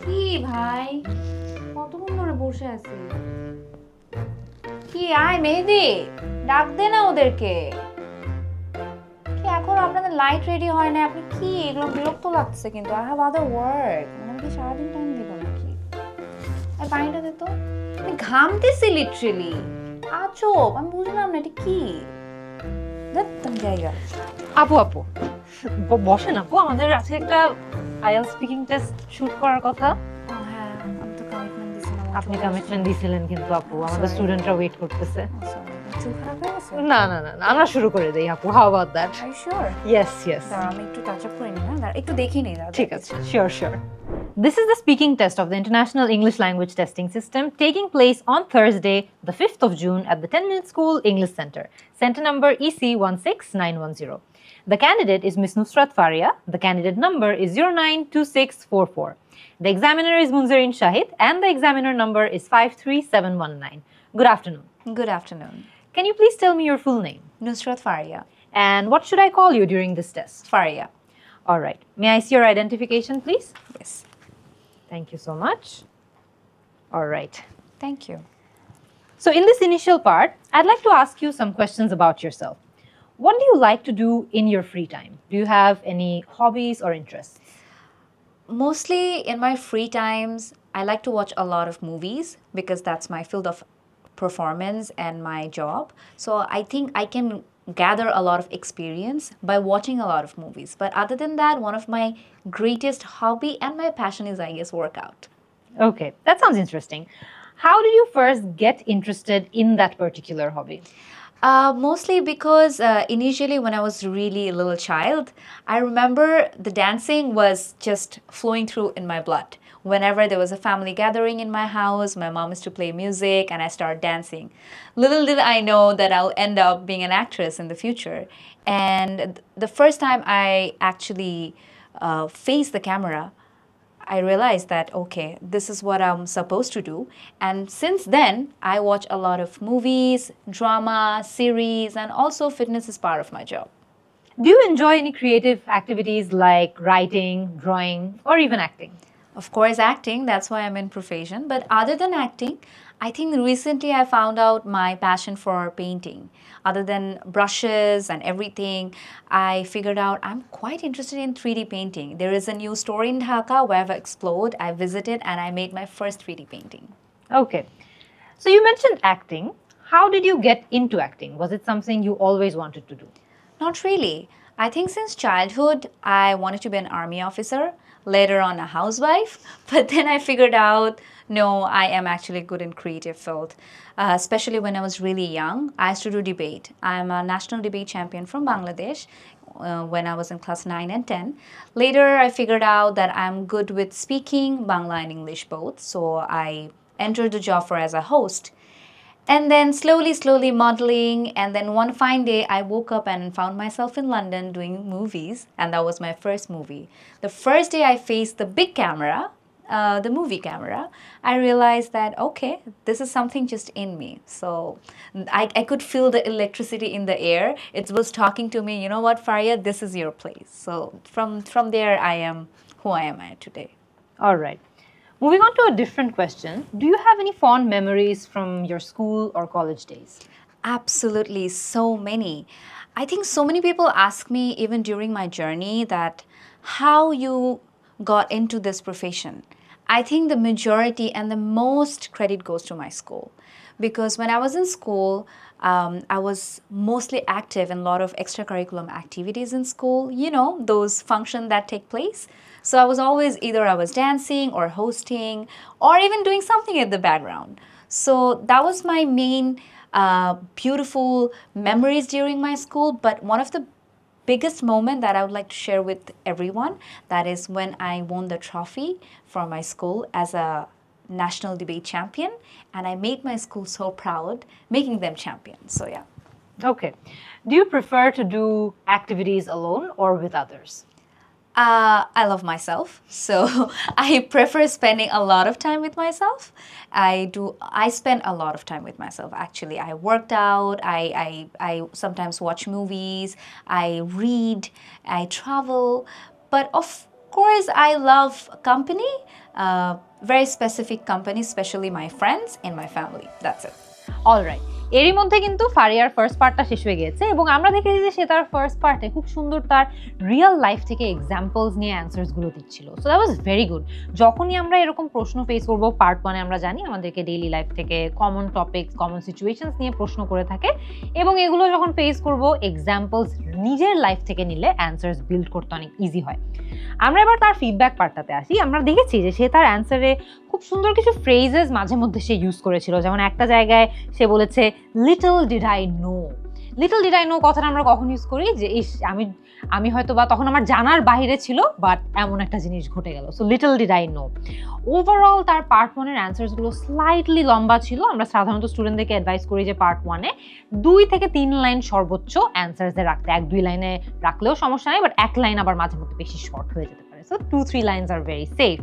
কি ভাই কতক্ষণ ধরে বসে আছি? কি আয় মেহেদি, ডাক দে না ওদেরকে। কি এখন আপনাদের লাইট রেডি হয় না? আপনি কি এগুলো বিরক্ত লাগছে কিন্তু। I have other work. মানে আমি কি সারাদিন টাইম দিব নাকি? আর পানিটা দে তো। আমি ঘামতেছি লিটারেলি। আচব, আমি বুঝলাম না এটা কি। দেখ তুমি জায়গা। আপু আপু বসেন আপু, আমাদের আছে একটা আইএলটিএস স্পিকিং টেস্ট শুট করার কথা। হ্যাঁ, আমি তো কমিটমেন্ট দিছিলাম। আপনি কমিটমেন্ট দিয়েছিলেন কিন্তু আপু, আমাদের স্টুডেন্টরা ওয়েট করতেছে। চুল খারাপ হয়ে গেছে? না না না না, আমরা শুরু করে দেই আপু, how about that? Are you sure? Yes yes, দাঁড়া আমি একটু টাচ আপ করে নিই। না দাঁড়া একটু দেখি নিই। দাঁড়া ঠিক আছে, sure sure. This is the speaking test of the International English Language Testing System taking place on Thursday, the 5th of June at the 10-Minute School English Center. Center number EC16910. The candidate is Ms. Nusrat Faria. The candidate number is 092644. The examiner is Munzarin Shahid and the examiner number is 53719. Good afternoon. Good afternoon. Can you please tell me your full name? Nusrat Faria. And what should I call you during this test? Faria. All right. May I see your identification, please? Yes. Thank you so much. All right. Thank you. So, in this initial part, I'd like to ask you some questions about yourself. What do you like to do in your free time? Do you have any hobbies or interests? Mostly in my free times, I like to watch a lot of movies because that's my field of performance and my job. So I think I can gather a lot of experience by watching a lot of movies. But other than that, one of my greatest hobby and my passion is, I guess, workout. Okay, that sounds interesting. How did you first get interested in that particular hobby? Mostly because initially when I was really a little child, I remember the dancing was just flowing through in my blood. Whenever there was a family gathering in my house, my mom used to play music and I started dancing. Little did I know that I'll end up being an actress in the future. And the first time I actually faced the camera, I realized that, okay, this is what I'm supposed to do. And since then, I watch a lot of movies, drama, series, and also fitness is part of my job. Do you enjoy any creative activities like writing, drawing, or even acting? Of course, acting, that's why I'm in profession. But other than acting, I think recently I found out my passion for painting. Other than brushes and everything, I figured out I'm quite interested in 3D painting. There is a new store in Dhaka where I've explored, I visited, and I made my first 3D painting. Okay. So you mentioned acting. How did you get into acting? Was it something you always wanted to do? Not really. I think since childhood, I wanted to be an army officer, later on a housewife, but then I figured out, no, I am actually good in creative field. Especially when I was really young, I used to do debate. I'm a national debate champion from Bangladesh when I was in class 9 and 10. Later, I figured out that I'm good with speaking Bangla and English both, so I entered the job for as a host. And then slowly modeling, and then one fine day I woke up and found myself in London doing movies, and that was my first movie. The first day I faced the big camera, the movie camera, I realized that, okay, this is something just in me. So I could feel the electricity in the air. It was talking to me, you know what, Faria, this is your place. So from there, I am who I am at today. All right. Moving on to a different question, do you have any fond memories from your school or college days? Absolutely, so many. I think so many people ask me, even during my journey, that how you got into this profession. I think the majority and the most credit goes to my school. Because when I was in school, I was mostly active in a lot of extracurriculum activities in school, you know, those functions that take place. So I was always either I was dancing or hosting or even doing something in the background. So that was my main beautiful memories during my school. But one of the biggest moment that I would like to share with everyone, that is when I won the trophy for my school as a national debate champion, and I made my school so proud, making them champions. So yeah. Okay. Do you prefer to do activities alone or with others? I love myself, so I prefer spending a lot of time with myself. I spend a lot of time with myself, actually. I worked out, I sometimes watch movies, I read, I travel, but of course, I love company, very specific company, especially my friends and my family. That's it. Alright, এরই মধ্যে কিন্তু ফারিয়ার first পার্টটা শেষ হয়ে গেছে এবং আমরা দেখেছি যে সে তার ফার্স্ট পার্টে খুব সুন্দর তার রিয়েল লাইফ থেকে এক্সাম্পলস নিয়ে অ্যান্সার্সগুলো দিচ্ছিল। So that was very good. যখনই আমরা এরকম প্রশ্ন ফেস করবো, পার্ট ওয়ানে আমরা জানি আমাদেরকে ডেইলি লাইফ থেকে কমন টপিকস, কমন সিচুয়েশনস নিয়ে প্রশ্ন করে থাকে এবং এগুলো যখন ফেস করবো এক্সাম্পলস নিজের লাইফ থেকে নিলে অ্যান্সার্স বিল্ড করতে অনেক ইজি হয়। আমরা এবার তার ফিডব্যাক পার্টটাতে আসি। আমরা দেখেছি যে সে তার অ্যান্সারে খুব সুন্দর কিছু ফ্রেজেস মাঝে মধ্যে সে ইউজ করেছিল। যেমন একটা জায়গায় সে বলেছে little did I know. Little did I know কথাটা আমরা কখন ইউজ করি, যে আমি হয়তো বা তখন আমার জানার বাইরে ছিল, বাট এমন একটা জিনিস ঘটে গেল। So little did I know. Overall তার পার্ট ওয়ানের অ্যান্সার্সগুলো স্লাইটলি লম্বা ছিল। আমরা সাধারণত স্টুডেন্টদেরকে অ্যাডভাইস করি যে পার্ট ওয়ানে 2 থেকে 3 লাইন সর্বোচ্চ অ্যান্সার্সে রাখতে। 1-2 লাইনে রাখলেও সমস্যা নেই, বাট 1 লাইন আবার মাঝে মধ্যে বেশি শর্ট হয়ে যেতে পারে। So 2-3 lines are very safe.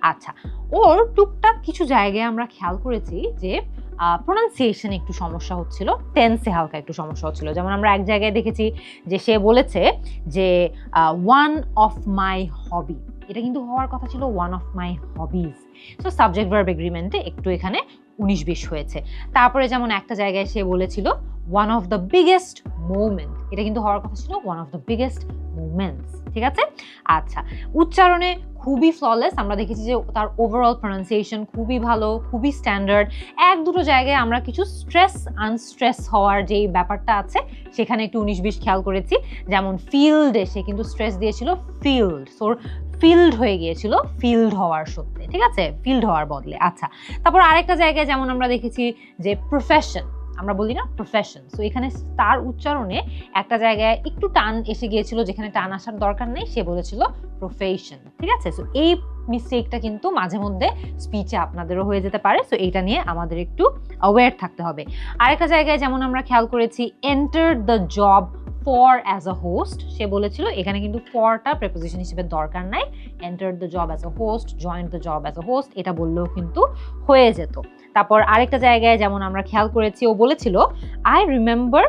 আচ্ছা, ওর টুকটাক কিছু জায়গায় আমরা খেয়াল করেছি যে প্রোনাউন্সিয়েশনে একটু সমস্যা হচ্ছিল, টেন্সে হালকা একটু সমস্যা হচ্ছিল। যেমন আমরা এক জায়গায় দেখেছি যে সে বলেছে যে ওয়ান অফ মাই হবি, এটা কিন্তু হওয়ার কথা ছিল one of my hobbies. So subject verb এগ্রিমেন্টে একটু এখানে 19-20 হয়েছে। তারপরে যেমন একটা জায়গায় সে বলেছিল one of the biggest moment, এটা কিন্তু হওয়ার কথা ছিল one of the biggest moments. ঠিক আছে? আচ্ছা, উচ্চারণে খুবই ফ্ললেস। আমরা দেখেছি যে তার ওভারঅল প্রোনাউন্সিয়েশন খুবই ভালো, খুবই স্ট্যান্ডার্ড। 1-2 জায়গায় আমরা কিছু স্ট্রেস আনস্ট্রেস হওয়ার যেই ব্যাপারটা আছে সেখানে একটু 19-20 খেয়াল করেছি। যেমন ফিল্ডে সে কিন্তু স্ট্রেস দিয়েছিল ফিল্ড, সোর ফিল্ড হয়ে গিয়েছিল ফিল্ড হওয়ার সত্যি। ঠিক আছে? ফিল্ড হওয়ার বদলে। আচ্ছা, তারপর আরেকটা জায়গায় যেমন আমরা দেখেছি যে প্রফেশন, আমরা বলি না প্রফেশন, সো এখানে তার উচ্চারণে একটা জায়গায় একটু টান এসে গিয়েছিল যেখানে টান আসার দরকার নেই, সে বলেছিল প্রফেশন। ঠিক আছে? সো এই মিস্টেকটা কিন্তু মাঝে মধ্যে স্পিচে আপনাদেরও হয়ে যেতে পারে। সো এইটা নিয়ে আমাদের একটু অ্যাওয়্যার থাকতে হবে। আরেকটা জায়গায় যেমন আমরা খেয়াল করেছি enter the job for as a host, সে বলেছিল এখানে কিন্তু ফরটা প্রেপোজিশন হিসেবে দরকার নাই, enter the job as a host, join the job as a host এটা বললেও কিন্তু হয়ে যেত। তারপর আরেকটা জায়গায় যেমন আমরা খেয়াল করেছি ও বলেছিল I remember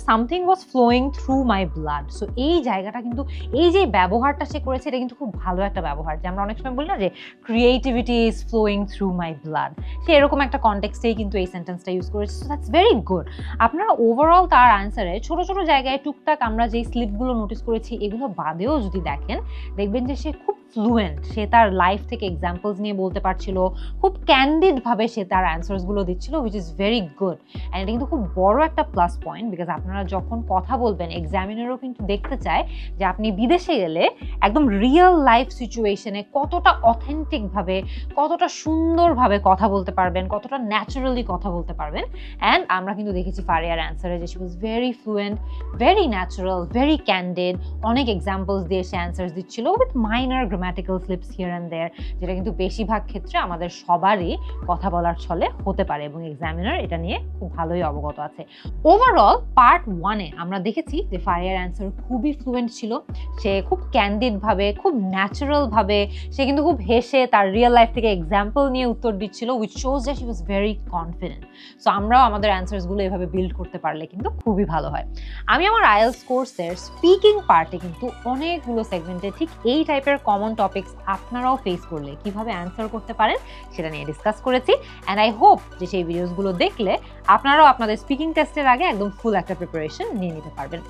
something was flowing through my blood. So এই জায়গাটা কিন্তু, এই যে ব্যবহারটা সে করেছে এটা কিন্তু খুব ভালো একটা ব্যবহার, যে আমরা অনেক সময় বলি না যে creativity is flowing through my blood, সে এরকম একটা কনটেক্সটেই কিন্তু এই সেন্টেন্সটা ইউজ করেছে। So that's very good. আপনারা ওভারঅল তার আনসারে ছোট ছোট জায়গায় টুকটাক আমরা যেই স্লিপগুলো নোটিস করেছি এগুলো বাদেও যদি দেখেন, দেখবেন যে সে খুব ফ্লুয়েন্ট, সে তার লাইফ থেকে এক্সাম্পলস নিয়ে বলতে পারছিল, খুব ক্যান্ডিডভাবে সে তার অ্যান্সার্সগুলো দিচ্ছিল, which is very good. And এটা কিন্তু খুব বড় একটা প্লাস পয়েন্ট, বিকজ আপনারা যখন কথা বলবেন এক্সামিনারও কিন্তু দেখতে চায় যে আপনি বিদেশে গেলে একদম রিয়েল লাইফ সিচুয়েশনে কতটা অথেন্টিকভাবে, কতটা সুন্দরভাবে কথা বলতে পারবেন, কতটা ন্যাচারালি কথা বলতে পারবেন। অ্যান্ড আমরা কিন্তু দেখেছি ফারিয়ার অ্যান্সারে যে she was very fluent, very natural, very candid, অনেক এক্সাম্পলস দিয়ে সে অ্যান্সার্স দিচ্ছিল with minor grammatical slips here and there, যেটা কিন্তু বেশিরভাগ ক্ষেত্রে আমাদের সবারই কথা বলার ছলে হতে পারে এবং এক্সামিনার এটা নিয়ে খুব ভালোই অবগত আছে। ওভারঅল পার্ট ওয়ানে আমরা দেখেছি যে ফারিয়ার অ্যান্সার খুবই ফ্লুয়েন্ট ছিল, সে খুব ক্যান্ডিডভাবে, খুব ন্যাচারালভাবে, সে কিন্তু খুব হেসে তার রিয়েল লাইফ থেকে এক্সাম্পল নিয়ে উত্তর দিচ্ছিল, which shows that she was very confident. So আমরাও আমাদের অ্যান্সার্সগুলো এভাবে বিল্ড করতে পারলে কিন্তু খুবই ভালো হয়। আমি আমার আইএলটিএস কোর্সের স্পিকিং পার্টে কিন্তু অনেকগুলো সেগমেন্টে ঠিক এই টাইপের কমন টপিকস আপনারাও ফেস করলে কিভাবে অ্যান্সার করতে পারেন সেটা নিয়ে ডিসকাস করেছি। অ্যান্ড আই হোপ যে সেই ভিডিওসগুলো দেখলে আপনারাও আপনাদের স্পিকিং টেস্টের আগে একদম ফুল একটা প্রিপারেশন নিয়ে নিতে পারবেন।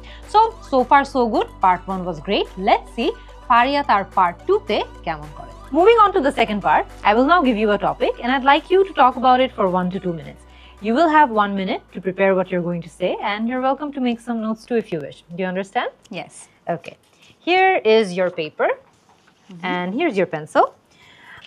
So far so good, part 1 was great. Let's see Faria তার পার্ট 2-তে কেমন করে। Moving on to the second part, I will now give you a topic and I'd like you to talk about it for 1 to 2 minutes. You will have 1 minute to prepare what you're going to say and you're welcome to make some notes too if you wish. Do you understand? Yes. Okay. Here is your paper and here's your pencil.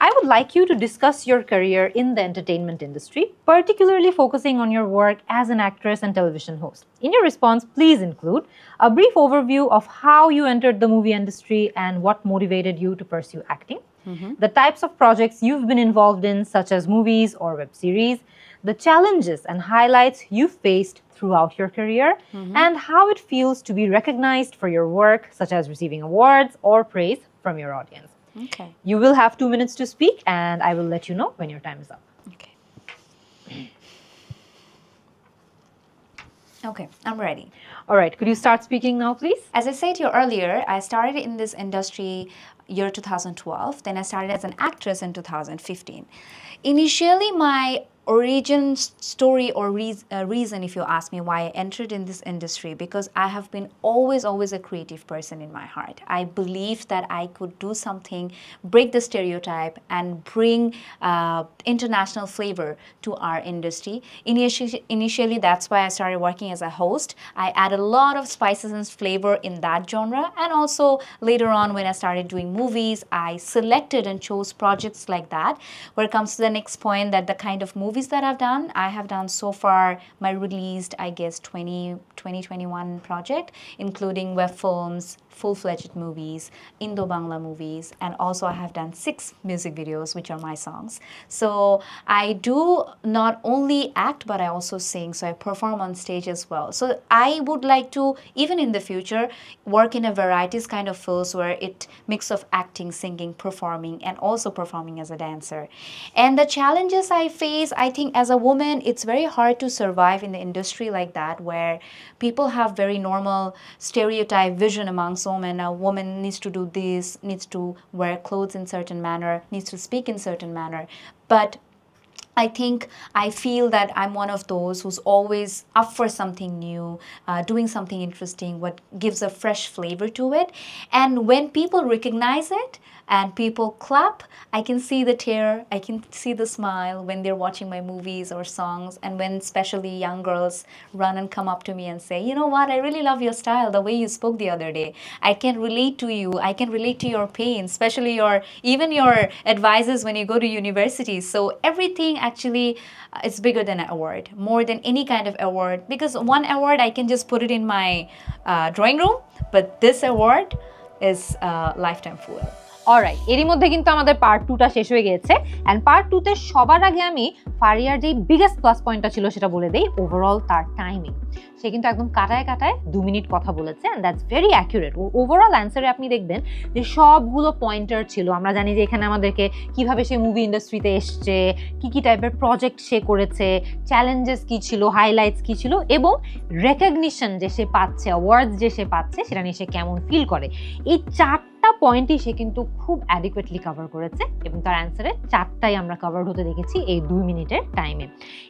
I would like you to discuss your career in the entertainment industry, particularly focusing on your work as an actress and television host. In your response, please include a brief overview of how you entered the movie industry and what motivated you to pursue acting, the types of projects you've been involved in, such as movies or web series, the challenges and highlights you've faced throughout your career, and how it feels to be recognized for your work, such as receiving awards or praise from your audience. Okay. You will have 2 minutes to speak and I will let you know when your time is up. Okay. Okay, I'm ready. All right, could you start speaking now, please? As I said to you earlier, I started in this industry year 2012. Then I started as an actress in 2015. Initially, my origin story or reason, if you ask me why I entered in this industry, because I have been always a creative person in my heart. I believed that I could do something, break the stereotype, and bring international flavor to our industry. Initially, that's why I started working as a host. I added a lot of spices and flavor in that genre, and also later on when I started doing movies, I selected and chose projects like that. Where it comes to the next point, that the kind of movies that I have done so far, my released, I guess, 2021 project, including web films, full-fledged movies, Indo-Bangla movies, and also I have done 6 music videos, which are my songs. So I do not only act, but I also sing, so I perform on stage as well. So I would like to, even in the future, work in a varieties kind of fields where it mix of acting, singing, performing, and also performing as a dancer. And the challenges I face, I think as a woman, it's very hard to survive in the industry like that, where people have very normal stereotype vision amongst women. A woman needs to do this, needs to wear clothes in certain manner, needs to speak in certain manner. But I feel that I'm one of those who's always up for something new, doing something interesting, what gives a fresh flavor to it. And when people recognize it and people clap, I can see the tear, I can see the smile when they're watching my movies or songs, and when especially young girls run and come up to me and say, you know what, I really love your style, the way you spoke the other day. I can relate to you, I can relate to your pain, especially even your advices when you go to university. So everything actually is bigger than an award, more than any kind of award, because one award I can just put it in my drawing room, but this award is lifetime full. Alright, এরই মধ্যে কিন্তু আমাদের part 2টা শেষ হয়ে গিয়েছে, and part 2তে সবার আগে আমি ফারিয়ার যে বিগেস্ট প্লাস পয়েন্টটা ছিল সেটা বলে দেই, ওভারঅল তার টাইমিং। সে কিন্তু একদম কাটায় 2 মিনিট কথা বলেছে, and that's very accurate. Overall অ্যান্সারে আপনি দেখবেন যে সবগুলো পয়েন্টার ছিল। আমরা জানি যে এখানে আমাদেরকে কিভাবে সে মুভি ইন্ডাস্ট্রিতে এসছে, কি টাইপের প্রজেক্ট সে করেছে, চ্যালেঞ্জেস কি ছিল, হাইলাইটস কি ছিল, এবং রেকগনিশন যে সে পাচ্ছে, অ্যাওয়ার্ডস যে সে পাচ্ছে, সেটা নিয়ে সে কেমন ফিল করে। এই 4টা পয়েন্টই সে কিন্তু খুব অ্যাডিকুয়েটলি কভার করেছে, এবং তার অ্যান্সারে 4টাই আমরা কভার হতে দেখেছি এই 2 মিনিটের টাইমে।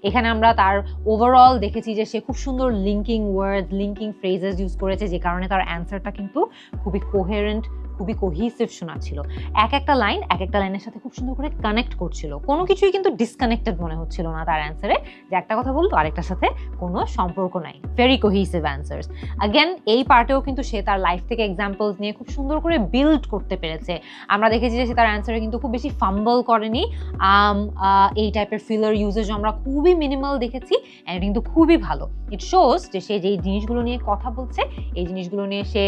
এখানে আমরা তার ওভারঅল দেখেছি যে সে খুব সুন্দর লিঙ্কিং ওয়ার্ডস, লিঙ্কিং ফ্রেজেস ইউজ করেছে, যে কারণে তার অ্যান্সারটা কিন্তু খুবই কোহেরেন্ট, খুবই কোহিসিভ শোনাচ্ছিল। এক একটা লাইনের সাথে খুব সুন্দর করে কানেক্ট করছিল, কোনো কিছুই কিন্তু ডিসকানেক্টেড মনে হচ্ছিল না তার অ্যান্সারে, যে একটা কথা বলতো আরেকটার সাথে কোনো সম্পর্ক নাই। Very কোহিসিভ answers. আগেন এই পার্টেও কিন্তু সে তার লাইফ থেকে এক্সাম্পলস নিয়ে খুব সুন্দর করে বিল্ড করতে পেরেছে। আমরা দেখেছি যে সে তার অ্যান্সারে কিন্তু খুব বেশি ফাম্বল করেনি, এই টাইপের ফিলার ইউজেজ আমরা খুবই মিনিমাল দেখেছি, অ্যান্ড কিন্তু খুবই ভালো। ইট শোজ যে সে যেই জিনিসগুলো নিয়ে কথা বলছে, এই জিনিসগুলো নিয়ে সে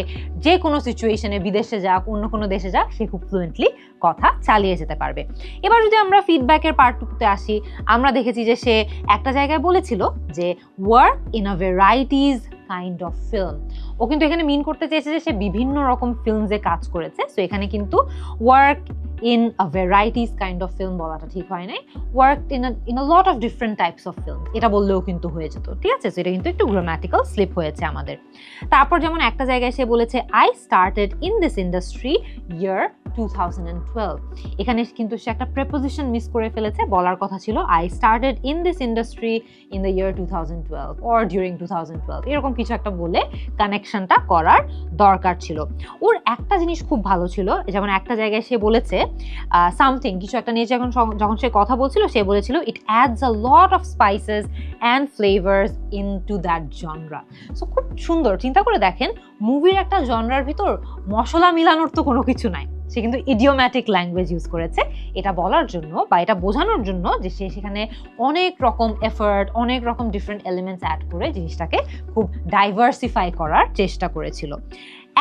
যে কোনো সিচুয়েশনে, বিদেশে যাক, অন্য কোনো দেশে যাক, সে খুব ফ্লুয়েন্টলি কথা চালিয়ে যেতে পারবে। এবার যদি আমরা ফিডব্যাকের পার্টটুকুতে আসি, আমরা দেখেছি যে সে একটা জায়গায় বলেছিল যে work in a varieties kind of film. ও কিন্তু এখানে মিন করতে চেয়েছে যে সে বিভিন্ন রকম ফিল্মসে কাজ করেছে। সো এখানে কিন্তু work in a varieties kind of film বলাটা ঠিক হয় নাই, worked in a lot of different types of films এটা বললেও কিন্তু হয়ে যেত, ঠিক আছে? সো এটা কিন্তু একটু গ্রামাটিক্যাল স্লিপ হয়েছে আমাদের। তারপর যেমন একটা জায়গায় সে বলেছে I started in this industry year 2012। এখানে কিন্তু সে একটা প্রেপোজিশন মিস করে ফেলেছে, বলার কথা ছিল I started in this industry in the year 2012 or during 2012, এরকম কিছু একটা বলে কানেকশনটা করার দরকার ছিল। ওর একটা জিনিস খুব ভালো ছিল, যেমন একটা জায়গায় সে বলেছে সামথিং, কিছু একটা নিয়ে যখন সে কথা বলছিল, সে বলেছিল it adds a lot of spices and flavours into that genre. So খুব সুন্দর, চিন্তা করে দেখেন, মুভির একটা জনরার ভিতর মশলা মিলানোর তো কোনো কিছু নাই। সে কিন্তু ইডিওম্যাটিক ল্যাঙ্গুয়েজ ইউজ করেছে এটা বলার জন্য বা এটা বোঝানোর জন্য যে সে সেখানে অনেক রকম এফার্ট, অনেক রকম ডিফারেন্ট এলিমেন্টস অ্যাড করে জিনিসটাকে খুব ডাইভার্সিফাই করার চেষ্টা করেছিল।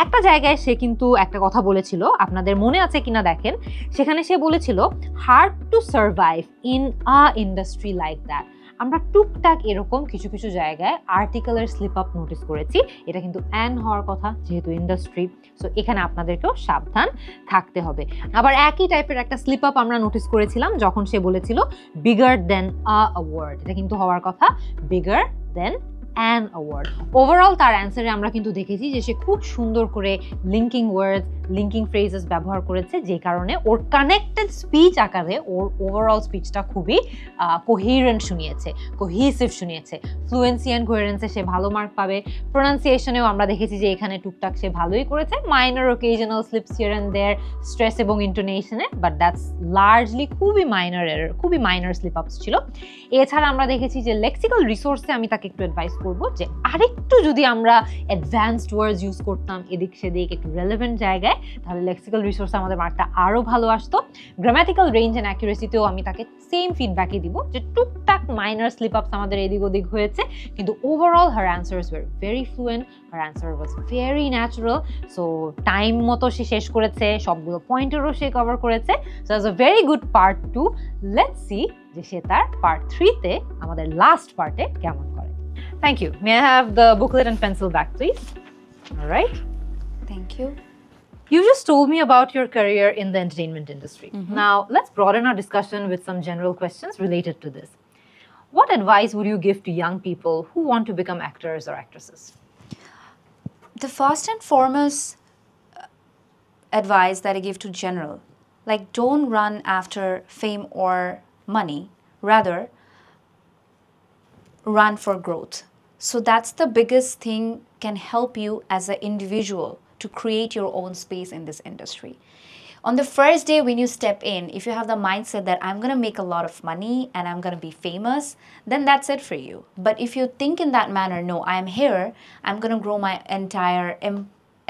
একটা জায়গায় সে কিন্তু একটা কথা বলেছিল, আপনাদের মনে আছে কিনা দেখেন, সেখানে সে বলেছিল hard to survive in a industry like that. আমরা টুকটাক এরকম কিছু কিছু জায়গায় আর্টিকেলের স্লিপ আপ নোটিস করেছি, এটা কিন্তু অ্যান হওয়ার কথা যেহেতু ইন্ডাস্ট্রি। সো এখানে আপনাদেরকেও সাবধান থাকতে হবে। আবার একই টাইপের একটা স্লিপ আপ আমরা নোটিস করেছিলাম যখন সে বলেছিল বিগার দেন আ ওয়ার্ড, এটা কিন্তু হওয়ার কথা bigger then an award. Overall তার অ্যান্সারে আমরা কিন্তু দেখেছি যে সে খুব সুন্দর করে লিঙ্কিং ওয়ার্ডস, লিঙ্কিং ফ্রেজেস ব্যবহার করেছে, যে কারণে ওর কানেক্টেড স্পিচ আকারে ওর ওভারঅল স্পিচটা খুবই কোহিরেন্ট শুনিয়েছে, কোহিসিভ শুনিয়েছে। ফ্লুয়েন্সি অ্যান্ড কোহেরেন্সে সে ভালো মার্ক পাবে। প্রোনাউন্সিয়েশনেও আমরা দেখেছি যে এখানে টুকটাক সে ভালোই করেছে, minor occasional slips here and there stress এবং ইন্টোনেশনে, বাট দ্যাটস লার্জলি খুবই মাইনর স্লিপ আপস ছিল। এছাড়া আমরা দেখেছি যে লেক্সিক্যাল রিসোর্সে আমি তাকে একটু অ্যাডভাইস করবো যে আরেকটু যদি আমরা অ্যাডভান্সড ওয়ার্ডস ইউজ করতাম এদিক সেদিক একটু রেলেভেন্ট জায়গায়, তাহলে লেক্সিক্যাল রিসোর্সে আমাদের মার্কটা আরও ভালো আসতো। গ্রামাটিক্যাল রেঞ্জ অ্যান্ড অ্যাকুরেসিতেও আমি তাকে সেম ফিডব্যাকই দিব যে টুকটাক মাইনর স্লিপ আপস আমাদের এদিক ওদিক হয়েছে, কিন্তু overall her answers were very fluent, her answer was very natural. So time মতো সে শেষ করেছে, সবগুলো পয়েন্টেরও সে কভার করেছে। So that's a very good part 2। Let's see যে সে তার পার্ট 3-তে আমাদের লাস্ট পার্টে কেমন করে। Thank you. May I have the booklet and pencil back, please? All right. Thank you. You just told me about your career in the entertainment industry. Now, let's broaden our discussion with some general questions related to this. What advice would you give to young people who want to become actors or actresses? The first and foremost advice that I give to general, like, don't run after fame or money, rather run for growth. So that's the biggest thing can help you as an individual to create your own space in this industry. On the first day when you step in, if you have the mindset that I'm going to make a lot of money and I'm going to be famous, then that's it for you. But if you think in that manner, no, I'm here, I'm going to grow my entire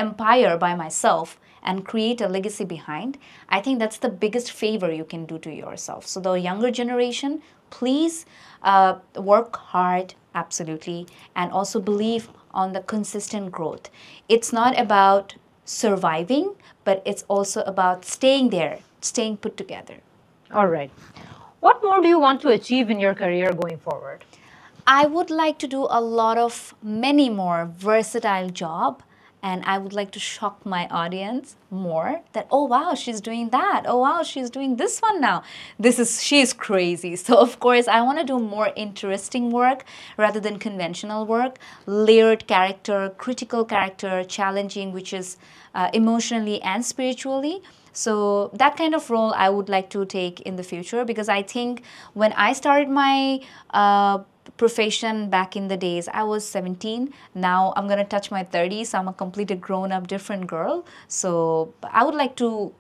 empire by myself and create a legacy behind, I think that's the biggest favor you can do to yourself. So the younger generation, please work hard, absolutely, and also believe on the consistent growth. It's not about surviving, but it's also about staying there, staying put together. All right. What more do you want to achieve in your career going forward? I would like to do a lot of many more versatile job, and I would like to shock my audience more that, oh wow, she's doing that. Oh wow, she's doing this one now. She's crazy. So of course, I want to do more interesting work rather than conventional work, layered character, critical character, challenging, which is emotionally and spiritually. So that kind of role I would like to take in the future, because I think when I started my profession back in the days, I was 17. Now I'm going to touch my 30s, so I'm a completely grown-up, different girl. So I would like to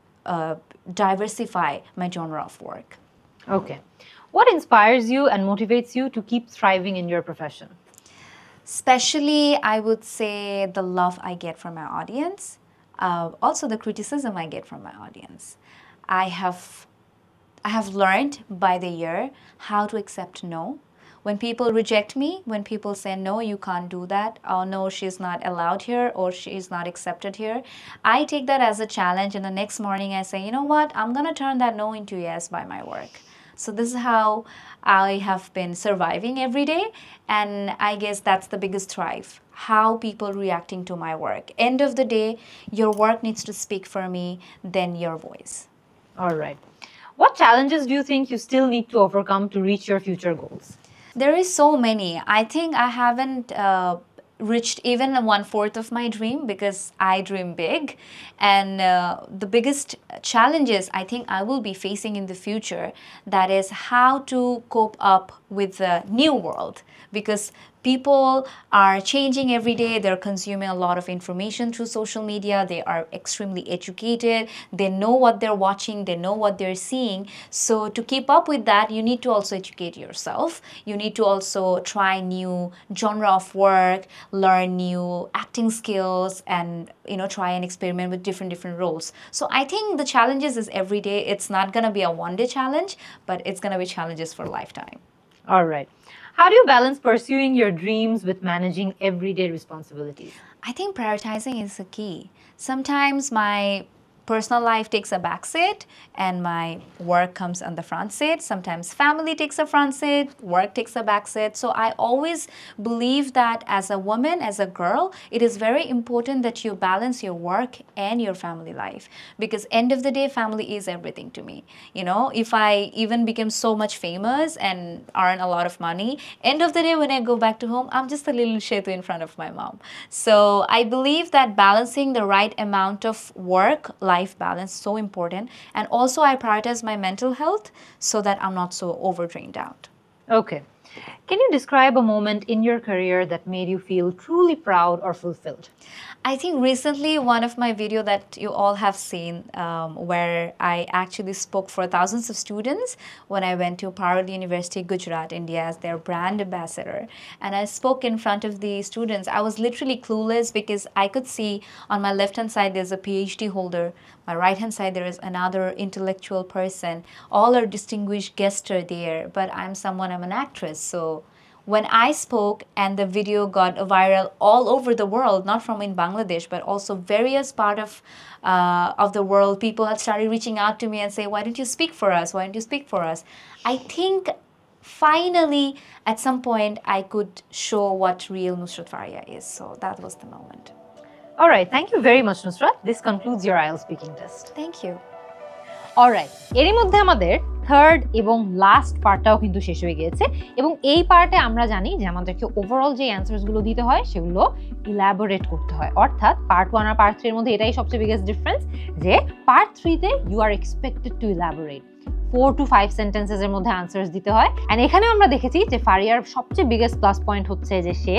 diversify my genre of work. Okay. What inspires you and motivates you to keep thriving in your profession? Especially, I would say, the love I get from my audience. Also the criticism I get from my audience. I have learned by the year how to accept no. When people reject me, when people say, no, you can't do that, or no, she's not allowed here, or she's not accepted here, I take that as a challenge, and the next morning I say, you know what, I'm going to turn that no into yes by my work. So this is how I have been surviving every day, and I guess that's the biggest thrive, how people reacting to my work. End of the day, your work needs to speak for me than your voice. All right. What challenges do you think you still need to overcome to reach your future goals? There is so many. I think I haven't reached even 1/4 of my dream, because I dream big. And the biggest challenges I think I will be facing in the future, that is how to cope up with the new world, because people are changing every day. They're consuming a lot of information through social media. They are extremely educated. They know what they're watching. They know what they're seeing. So to keep up with that, you need to also educate yourself. You need to also try new genre of work, learn new acting skills, and try and experiment with different roles. So I think the challenges is every day. It's not going to be a one-day challenge, but it's going to be challenges for a lifetime. All right. How do you balance pursuing your dreams with managing everyday responsibilities? I think prioritizing is the key. Sometimes my personal life takes a back seat and my work comes on the front seat. Sometimes family takes a front seat, work takes a back seat. So I always believe that as a woman, as a girl, it is very important that you balance your work and your family life, because end of the day, family is everything to me. You know, if I even become so much famous and earn a lot of money, end of the day when I go back to home, I'm just a little shetu in front of my mom. So I believe that balancing the right amount of work-life balance is so important, and also I prioritize my mental health so that I'm not so overdrained out. Okay. Can you describe a moment in your career that made you feel truly proud or fulfilled? I think recently one of my video that you all have seen, where I actually spoke for thousands of students when I went to Parul University, Gujarat, India as their brand ambassador. And I spoke in front of the students. I was literally clueless because I could see on my left hand side there's a PhD holder. My right hand side there is another intellectual person. All our distinguished guests are there, but I'm an actress. So when I spoke and the video got viral all over the world, not from in Bangladesh, but also various part of the world, people had started reaching out to me and say, why don't you speak for us? Why don't you speak for us? I think finally at some point I could show what real Nusrat Faria is. So that was the moment. All right, thank you very much, Nusrat. This concludes your IELTS speaking test. Thank you. Alright, এরই মধ্যে আমাদের third এবং last পার্টটাও কিন্তু শেষ হয়ে গিয়েছে, এবং এই পার্টে আমরা জানি যে আমাদেরকে ওভারঅল যে অ্যান্সার্সগুলো দিতে হয় সেগুলো ইলাবোরেট করতে হয়। অর্থাৎ পার্ট 1 আর পার্ট 3 এর মধ্যে এটাই সবচেয়ে বিগেস্ট ডিফারেন্স, যে পার্ট 3 তে you are expected to elaborate 4 to 5 sentences এর মধ্যে আনসার্স দিতে হয়। এন্ড এখানেও আমরা দেখেছি যে ফারিয়ার সবচেয়ে বিগেস্ট প্লাস পয়েন্ট হচ্ছে যে সে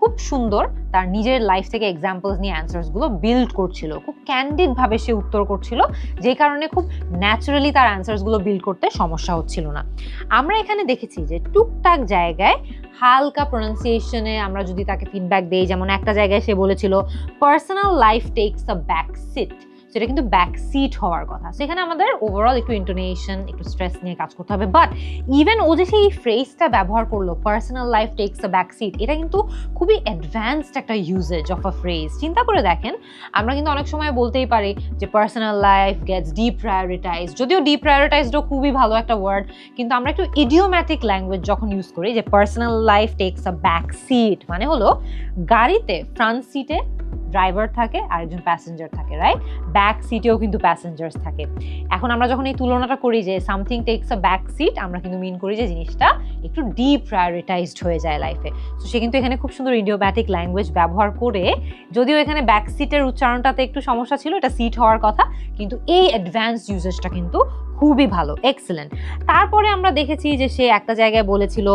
খুব সুন্দর তার নিজের লাইফ থেকে এক্সাম্পলস নিয়ে অ্যান্সার্সগুলো বিল্ড করছিল, খুব ক্যান্ডিড ভাবে সে উত্তর করছিল, যে কারণে খুব ন্যাচারালি তার অ্যান্সার্সগুলো বিল্ড করতে সমস্যা হচ্ছিল না। আমরা এখানে দেখেছি যে টুকটাক জায়গায় হালকা প্রোনাউন্সিয়েশনে আমরা যদি তাকে ফিডব্যাক দেই, যেমন একটা জায়গায় সে বলেছিল পার্সোনাল লাইফ টেকস আ ব্যাক সিট, সেটা কিন্তু ব্যাক সিট হওয়ার কথা। সেখানে আমাদের ওভারঅল একটু ইন্টোনেশন, একটু স্ট্রেস নিয়ে কাজ করতে হবে। বাট ইভেন ও যে সেই ফ্রেজটা ব্যবহার করলো, পার্সোনাল লাইফ টেকস আ ব্যাক সিট, এটা কিন্তু খুবই অ্যাডভান্সড একটা ইউজেজ অফ আ ফ্রেজ। চিন্তা করে দেখেন, আমরা কিন্তু অনেক সময় বলতেই পারি যে পার্সোনাল লাইফ গেটস ডিপ্রায়োরিটাইজ, যদিও ডিপ্রায়োরিটাইজডও খুবই ভালো একটা ওয়ার্ড, কিন্তু আমরা একটু ইডিওম্যাটিক ল্যাঙ্গুয়েজ যখন ইউজ করি, যে পার্সোনাল লাইফ টেকস আ ব্যাক সিট, মানে হলো গাড়িতে ফ্রন্ট সিটে ড্রাইভার থাকে আর একজন প্যাসেঞ্জার থাকে, রাইট? ব্যাক সিটেও কিন্তু প্যাসেঞ্জার্স থাকে। এখন আমরা যখন এই তুলনাটা করি যে সামথিং টেকস আ ব্যাক সিট, আমরা কিন্তু মিন করি যে জিনিসটা একটু ডিপ্রায়োরিটাইজড হয়ে যায় লাইফে। তো সে কিন্তু এখানে খুব সুন্দর ইডিওম্যাটিক ল্যাঙ্গুয়েজ ব্যবহার করে, যদিও এখানে ব্যাক সিটের উচ্চারণটাতে একটু সমস্যা ছিল, এটা সিট হওয়ার কথা, কিন্তু এই অ্যাডভান্স ইউজেসটা কিন্তু খুবই ভালো, এক্সেলেন্ট। তারপরে আমরা দেখেছি যে সে একটা জায়গায় বলেছিল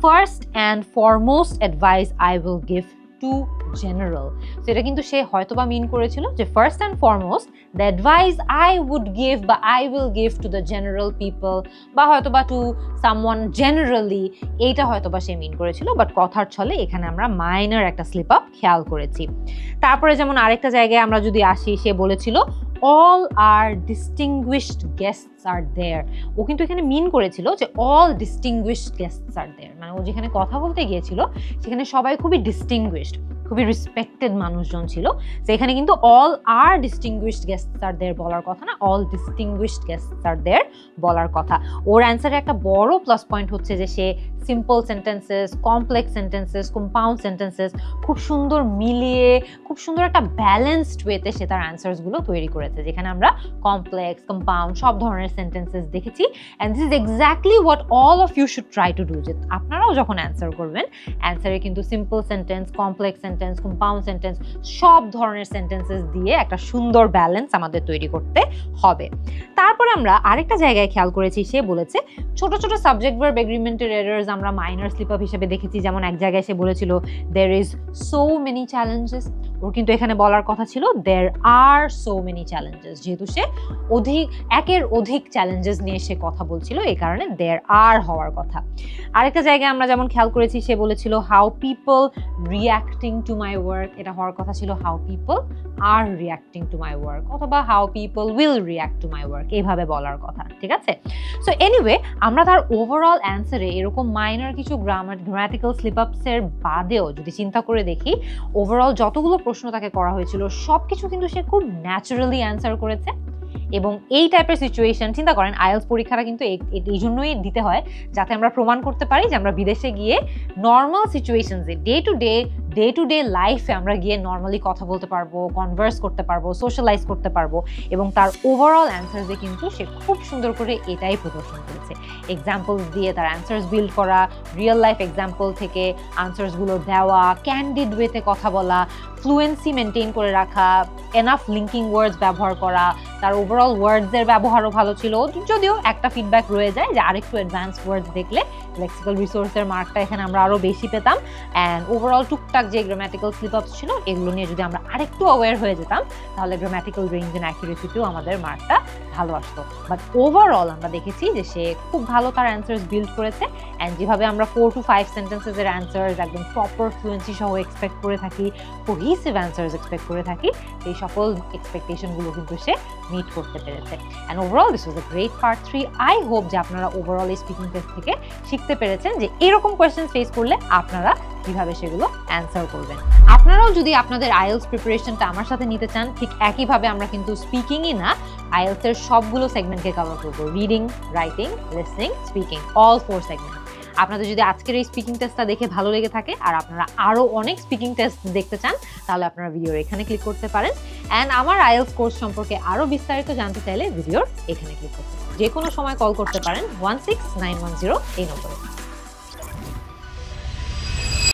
first and foremost advice I will give to general. সেটা কিন্তু সে হয়তোবা মিন করেছিল যে first and foremost the advice I would give বা I will give to the general people, বা হয়তোবা টু সামওয়ান জেনারেলি, এইটা হয়তোবা সে মিন করেছিল। বাট কথার ছলে এখানে আমরা মাইনর একটা স্লিপ আপ খেয়াল করেছি। তারপরে যেমন আরেকটা জায়গায় আমরা যদি আসি, সে বলেছিল all our distinguished guests are there। ও কিন্তু এখানে মিন করেছিল যে all distinguished guests are there, মানে ও যেখানে কথা বলতে গিয়েছিল সেখানে সবাই খুবই ডিস্টিংগুইশড, খুবই রেসপেক্টেড মানুষজন ছিল। সেখানে কিন্তু all our distinguished guests are there বলার কথা না, all distinguished guests are there বলার কথা। ওর অ্যান্সারে একটা বড় প্লাস পয়েন্ট হচ্ছে যে সে simple sentences, complex sentences, compound sentences খুব সুন্দর মিলিয়ে, খুব সুন্দর একটা ব্যালেন্সড ওয়েতে সে তার অ্যান্সার্সগুলো তৈরি করেছে, যেখানে আমরা কমপ্লেক্স, কম্পাউন্ড সব ধরনের সেন্টেন্সেস দেখেছি। And this is exactly what all of you should try to do, যে আপনারাও যখন অ্যান্সার করবেন, অ্যান্সারে কিন্তু simple sentence, complex sentence, compound sentence সব ধরনের সেন্টেন্সেস দিয়ে একটা সুন্দর ব্যালেন্স আমাদের তৈরি করতে হবে। তারপরে আমরা আরেকটা জায়গায় খেয়াল করেছি, সে বলেছে ছোট ছোট সাবজেক্ট ভার্ব এগ্রিমেন্টের এরর্স আমরা মাইনর স্লিপ আপ হিসেবে দেখেছি। যেমন এক জায়গায় সে বলেছিল there is so many challenges, ওর কিন্তু এখানে বলার কথা ছিল there are so many challenges, যেহেতু সে একের অধিক চ্যালেঞ্জেস নিয়ে সে কথা বলছিল, এই কারণে দেয়ার আর হওয়ার কথা। আরেকটা জায়গায় আমরা যেমন খেয়াল করেছি, সে বলেছিল how people reacting to to my work, এটা হওয়ার কথা ছিল how people are reacting to my work, অথবা how people will react to my work, এইভাবে বলার কথা, ঠিক আছে? সো এনিওয়ে, আমরা তার ওভারঅল অ্যান্সারে এরকম মাইনর কিছু গ্রামাটিক্যাল স্লিপ আপসের বাদেও যদি চিন্তা করে দেখি, ওভারঅল যতগুলো প্রশ্ন তাকে করা হয়েছিল সব কিছু কিন্তু সে খুব ন্যাচারালি অ্যান্সার করেছে। এবং এই টাইপের সিচুয়েশন, চিন্তা করেন আইএলস পরীক্ষাটা কিন্তু এই জন্যই দিতে হয় যাতে আমরা প্রমাণ করতে পারি যে আমরা বিদেশে গিয়ে নর্মাল সিচুয়েশনসে ডে টু ডে লাইফে আমরা গিয়ে নর্মালি কথা বলতে পারবো, কনভার্স করতে পারবো, সোশ্যালাইজ করতে পারবো। এবং তার ওভারঅল অ্যান্সার্সে কিন্তু সে খুব সুন্দর করে এটাই প্রদর্শন করেছে। এক্সাম্পলস দিয়ে তার অ্যান্সার্স বিল্ড করা, রিয়েল লাইফ এক্সাম্পল থেকে আনসার্সগুলো দেওয়া, ক্যান্ডিড ওয়েতে কথা বলা, ফ্লুয়েন্সি মেনটেন করে রাখা, এনাফ লিঙ্কিং ওয়ার্ডস ব্যবহার করা, তার ওভারঅল ওয়ার্ডসের ব্যবহারও ভালো ছিল। যদিও একটা ফিডব্যাক রয়ে যায় যে আরেকটু অ্যাডভান্স ওয়ার্ডস দেখলে লেক্সিক্যাল রিসোর্সের মার্কটা এখানে আমরা আরও বেশি পেতাম। অ্যান্ড ওভারঅল টুকটাক যে গ্রামাটিক্যাল স্লিপ আপস ছিল এগুলো নিয়ে যদি আমরা আরেকটু অ্যাওয়্যার হয়ে যেতাম তাহলে গ্রামাটিক্যাল রেঞ্জ অ্যান্ড অ্যাকুরেসিতেও আমাদের মার্কটা ভালো আসতো। বাট ওভারঅল আমরা দেখেছি যে সে খুব ভালো তার অ্যান্সার্স বিল্ড করেছে। অ্যান্ড যেভাবে আমরা 4 to 5 সেন্টেন্সেসের অ্যান্সার্স একদম প্রপার ফ্লুয়েন্সি সহ এক্সপেক্ট করে থাকি, কোহিসিভ অ্যান্সার্স এক্সপেক্ট করে থাকি, এই সকল এক্সপেকটেশনগুলো কিন্তু সে মিট করতে পেরেছে। And overall this was a great part 3। I hope যে আপনারা ওভারঅল এই স্পিকিং টেস্ট থেকে শিখতে পেরেছেন যে এরকম কোয়েশ্চেন ফেস করলে আপনারা কিভাবে সেগুলো অ্যান্সার করবেন। আপনারাও যদি আপনাদের আইএলস প্রিপারেশনটা আমার সাথে নিতে চান, ঠিক একইভাবে আমরা কিন্তু স্পিকিংই না, আইএলস এর সবগুলো সেগমেন্টকে কভার করবো, reading, writing, listening, speaking, all 4 segment. আপনাদের যদি আজকের এই স্পিকিং টেস্টটা দেখে ভালো লেগে থাকে আর আপনারা আরও অনেক স্পিকিং টেস্ট দেখতে চান তাহলে আপনারা ভিডিওর এখানে ক্লিক করতে পারেন। অ্যান্ড আমার আইএলস কোর্স সম্পর্কে আরও বিস্তারিত জানতে চাইলে ভিডিওর এখানে ক্লিক করতে পারেন। যে কোনো সময় কল করতে পারেন 16910 এই নম্বরে।